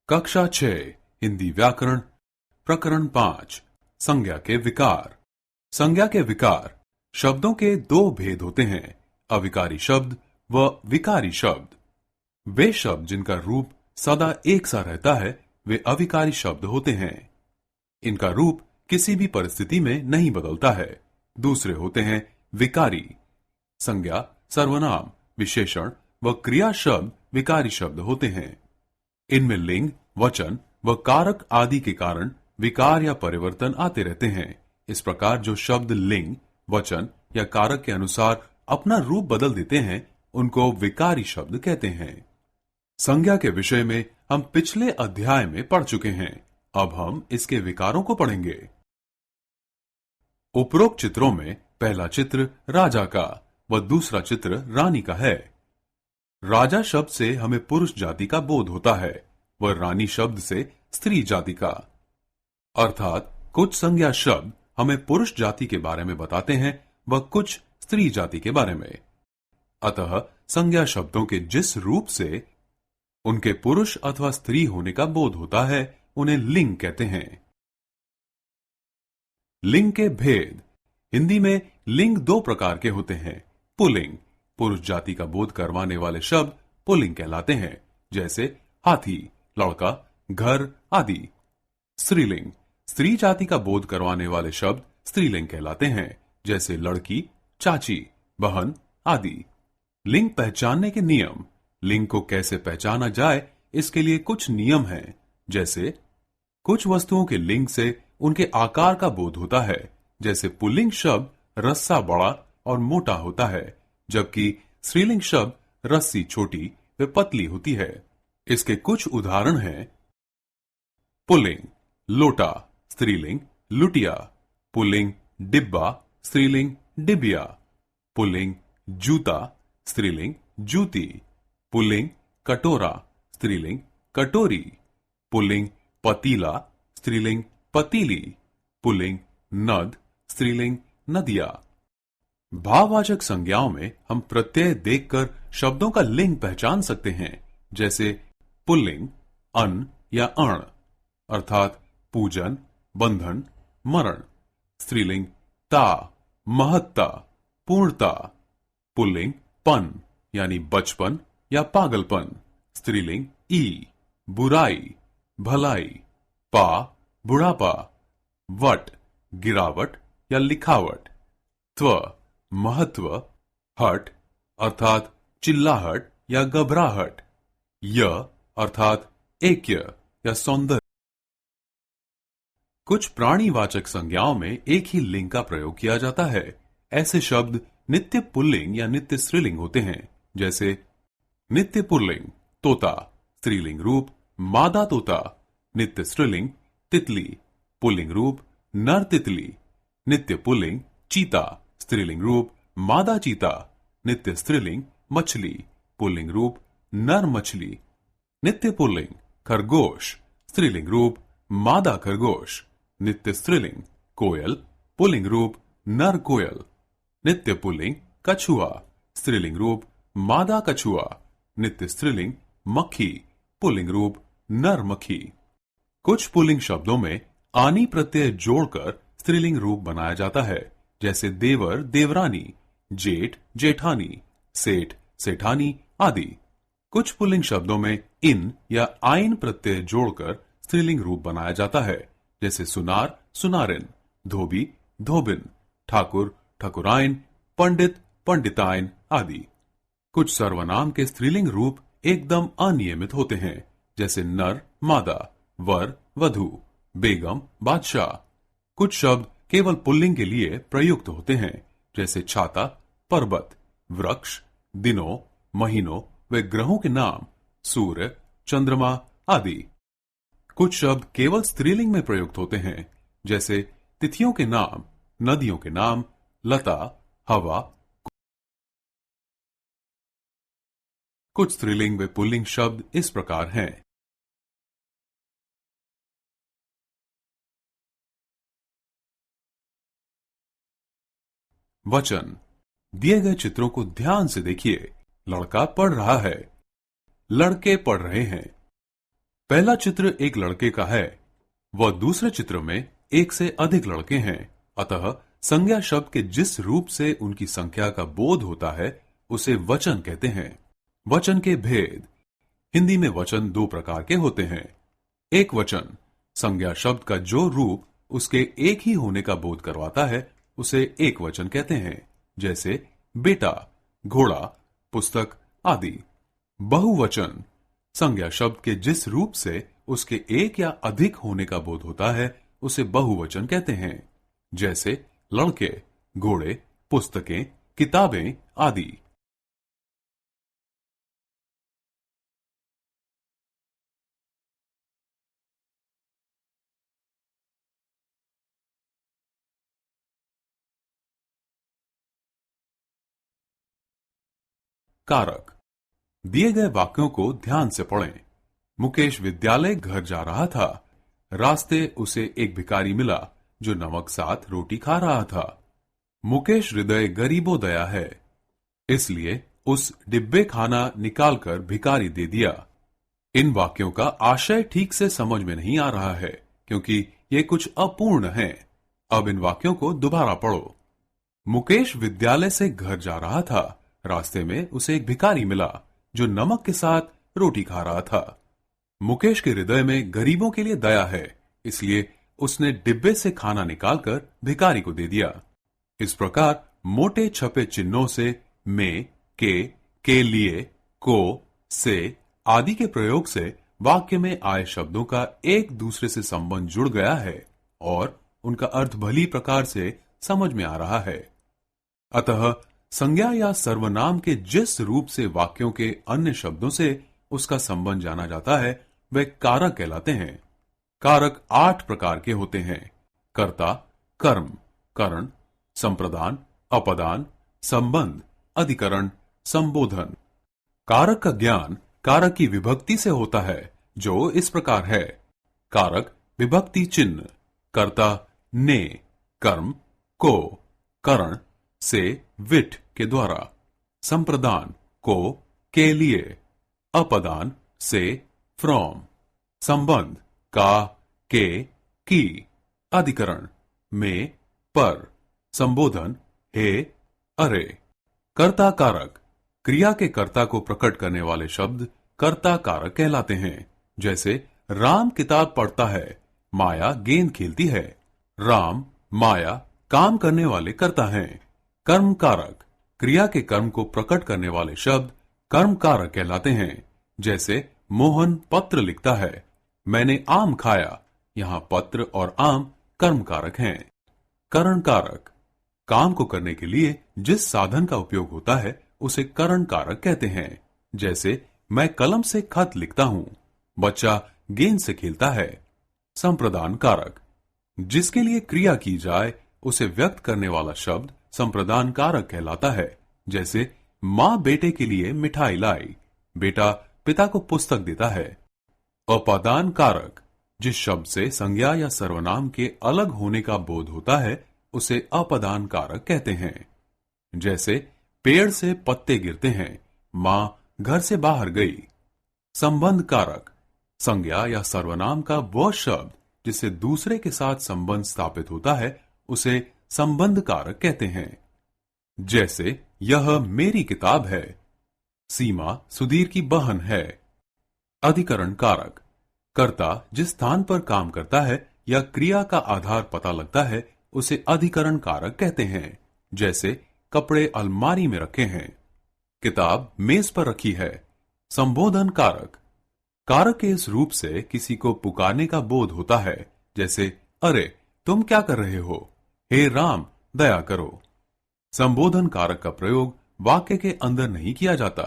कक्षा 6 हिंदी व्याकरण प्रकरण 5 संज्ञा के विकार। संज्ञा के विकार शब्दों के दो भेद होते हैं, अविकारी शब्द व विकारी शब्द। वे शब्द जिनका रूप सदा एक सा रहता है वे अविकारी शब्द होते हैं। इनका रूप किसी भी परिस्थिति में नहीं बदलता है। दूसरे होते हैं विकारी। संज्ञा, सर्वनाम, विशेषण व क्रिया शब्द विकारी शब्द होते हैं। इनमें लिंग, वचन व कारक आदि के कारण विकार या परिवर्तन आते रहते हैं। इस प्रकार जो शब्द लिंग, वचन या कारक के अनुसार अपना रूप बदल देते हैं उनको विकारी शब्द कहते हैं। संज्ञा के विषय में हम पिछले अध्याय में पढ़ चुके हैं। अब हम इसके विकारों को पढ़ेंगे। उपरोक्त चित्रों में पहला चित्र राजा का व दूसरा चित्र रानी का है। राजा शब्द से हमें पुरुष जाति का बोध होता है व रानी शब्द से स्त्री जाति का। अर्थात कुछ संज्ञा शब्द हमें पुरुष जाति के बारे में बताते हैं व कुछ स्त्री जाति के बारे में। अतः संज्ञा शब्दों के जिस रूप से उनके पुरुष अथवा स्त्री होने का बोध होता है उन्हें लिंग कहते हैं। लिंग के भेद। हिंदी में लिंग दो प्रकार के होते हैं। पुल्लिंग, पुरुष जाति का बोध करवाने वाले शब्द पुल्लिंग कहलाते हैं, जैसे हाथी, लड़का, घर आदि। स्त्रीलिंग, स्त्री जाति का बोध करवाने वाले शब्द स्त्रीलिंग कहलाते हैं, जैसे लड़की, चाची, बहन आदि। लिंग पहचानने के नियम। लिंग को कैसे पहचाना जाए इसके लिए कुछ नियम हैं, जैसे कुछ वस्तुओं के लिंग से उनके आकार का बोध होता है, जैसे पुल्लिंग शब्द रस्सा बड़ा और मोटा होता है, जबकि स्त्रीलिंग शब्द रस्सी छोटी व पतली होती है। इसके कुछ उदाहरण हैं। पुल्लिंग लोटा, स्त्रीलिंग लुटिया। पुल्लिंग डिब्बा, स्त्रीलिंग डिबिया। पुल्लिंग जूता, स्त्रीलिंग जूती। पुल्लिंग कटोरा, स्त्रीलिंग कटोरी। पुल्लिंग पतीला, स्त्रीलिंग पतीली। पुल्लिंग नद, स्त्रीलिंग नदिया। भाववाचक संज्ञाओं में हम प्रत्यय देखकर शब्दों का लिंग पहचान सकते हैं, जैसे पुल्लिंग अन या अण, अर्थात पूजन, बंधन, मरण। स्त्रीलिंग ता, महत्ता, पूर्णता। पुल्लिंग पन यानी बचपन या पागलपन। स्त्रीलिंग ई, बुराई, भलाई। पा, बुढ़ापा। वट, गिरावट या लिखावट। त्व, महत्व। हट अर्थात चिल्लाहट या घबराहट। य अर्थात ऐक्य या सौंदर्य। कुछ प्राणीवाचक संज्ञाओं में एक ही लिंग का प्रयोग किया जाता है। ऐसे शब्द नित्य पुल्लिंग या नित्य स्त्रीलिंग होते हैं, जैसे नित्य पुल्लिंग तोता, स्त्रीलिंग रूप मादा तोता। नित्य स्त्रीलिंग तितली, पुल्लिंग रूप नर तितली। नित्य पुल्लिंग चीता, स्त्रीलिंग रूप मादा चीता। नित्य स्त्रीलिंग मछली, पुल्लिंग रूप नर मछली। नित्य पुल्लिंग खरगोश, स्त्रीलिंग रूप मादा खरगोश। नित्य स्त्रीलिंग कोयल, पुल्लिंग रूप नर कोयल। नित्य पुल्लिंग कछुआ, स्त्रीलिंग रूप मादा कछुआ। नित्य स्त्रीलिंग मक्खी, पुल्लिंग रूप नर मक्खी। कुछ पुल्लिंग शब्दों में आनी प्रत्यय जोड़कर स्त्रीलिंग रूप बनाया जाता है, जैसे देवर, देवरानी, जेठ, जेठानी, सेठ, सेठानी आदि। कुछ पुल्लिंग शब्दों में इन या आइन प्रत्यय जोड़कर स्त्रीलिंग रूप बनाया जाता है, जैसे सुनार, सुनारिन, धोबी, धोबिन, ठाकुर, ठकुराइन, पंडित, पंडिताइन आदि। कुछ सर्वनाम के स्त्रीलिंग रूप एकदम अनियमित होते हैं, जैसे नर, मादा, वर, वधू, बेगम, बादशाह। कुछ शब्द केवल पुल्लिंग के लिए प्रयुक्त होते हैं, जैसे छाता, पर्वत, वृक्ष, दिनों, महीनों व ग्रहों के नाम, सूर्य, चंद्रमा आदि। कुछ शब्द केवल स्त्रीलिंग में प्रयुक्त होते हैं, जैसे तिथियों के नाम, नदियों के नाम, लता, हवा। कुछ स्त्रीलिंग व पुल्लिंग शब्द इस प्रकार हैं। वचन। दिए गए चित्रों को ध्यान से देखिए। लड़का पढ़ रहा है, लड़के पढ़ रहे हैं। पहला चित्र एक लड़के का है, वह दूसरे चित्र में एक से अधिक लड़के हैं। अतः संज्ञा शब्द के जिस रूप से उनकी संख्या का बोध होता है उसे वचन कहते हैं। वचन के भेद। हिंदी में वचन दो प्रकार के होते हैं। एक वचन संज्ञा शब्द का जो रूप उसके एक ही होने का बोध करवाता है उसे एक वचन कहते हैं, जैसे बेटा, घोड़ा, पुस्तक आदि। बहुवचन संज्ञा शब्द के जिस रूप से उसके एक या अधिक होने का बोध होता है उसे बहुवचन कहते हैं, जैसे लड़के, घोड़े, पुस्तकें, किताबें आदि। कारक। दिए गए वाक्यों को ध्यान से पढ़ें। मुकेश विद्यालय घर जा रहा था। रास्ते उसे एक भिखारी मिला जो नमक साथ रोटी खा रहा था। मुकेश हृदय गरीबो दया है, इसलिए उस डिब्बे खाना निकालकर भिखारी दे दिया। इन वाक्यों का आशय ठीक से समझ में नहीं आ रहा है क्योंकि ये कुछ अपूर्ण हैं। अब इन वाक्यों को दोबारा पढ़ो। मुकेश विद्यालय से घर जा रहा था। रास्ते में उसे एक भिखारी मिला जो नमक के साथ रोटी खा रहा था। मुकेश के हृदय में गरीबों के लिए दया है, इसलिए उसने डिब्बे से खाना निकालकर भिखारी को दे दिया। इस प्रकार मोटे छपे चिन्हों से में, के लिए, को, से आदि के प्रयोग से वाक्य में आए शब्दों का एक दूसरे से संबंध जुड़ गया है और उनका अर्थ भली प्रकार से समझ में आ रहा है। अतः संज्ञा या सर्वनाम के जिस रूप से वाक्यों के अन्य शब्दों से उसका संबंध जाना जाता है वे कारक कहलाते हैं। कारक 8 प्रकार के होते हैं। कर्ता, कर्म, करण, संप्रदान, अपदान, संबंध, अधिकरण, संबोधन। कारक का ज्ञान कारक की विभक्ति से होता है जो इस प्रकार है। कारक विभक्ति चिन्ह। कर्ता ने, कर्म को, करण से, विट के द्वारा, संप्रदान को, के लिए, अपदान से, फ्रॉम, संबंध का, के, की, अधिकरण में, पर, संबोधन हे, अरे। कर्ता कारक क्रिया के कर्ता को प्रकट करने वाले शब्द कर्ता कारक कहलाते हैं। जैसे राम किताब पढ़ता है, माया गेंद खेलती है। राम, माया काम करने वाले कर्ता हैं। कर्म कारक क्रिया के कर्म को प्रकट करने वाले शब्द कर्म कारक कहलाते हैं। जैसे मोहन पत्र लिखता है, मैंने आम खाया। यहां पत्र और आम कर्म कारक हैं। करण कारक काम को करने के लिए जिस साधन का उपयोग होता है उसे करण कारक कहते हैं। जैसे मैं कलम से खत लिखता हूं, बच्चा गेंद से खेलता है। संप्रदान कारक जिसके लिए क्रिया की जाए उसे व्यक्त करने वाला शब्द संप्रदान कारक कहलाता है। जैसे मां बेटे के लिए मिठाई लाई, बेटा पिता को पुस्तक देता है। अपादान कारक जिस शब्द से संज्ञा या सर्वनाम के अलग होने का बोध होता है उसे अपदान कारक कहते हैं। जैसे पेड़ से पत्ते गिरते हैं, मां घर से बाहर गई। संबंध कारक संज्ञा या सर्वनाम का वह शब्द जिससे दूसरे के साथ संबंध स्थापित होता है उसे संबंध कारक कहते हैं। जैसे यह मेरी किताब है, सीमा सुधीर की बहन है। अधिकरण कारक कर्ता जिस स्थान पर काम करता है या क्रिया का आधार पता लगता है उसे अधिकरण कारक कहते हैं। जैसे कपड़े अलमारी में रखे हैं, किताब मेज पर रखी है। संबोधन कारक कारक के इस रूप से किसी को पुकारने का बोध होता है। जैसे अरे तुम क्या कर रहे हो, हे राम दया करो। संबोधन कारक का प्रयोग वाक्य के अंदर नहीं किया जाता।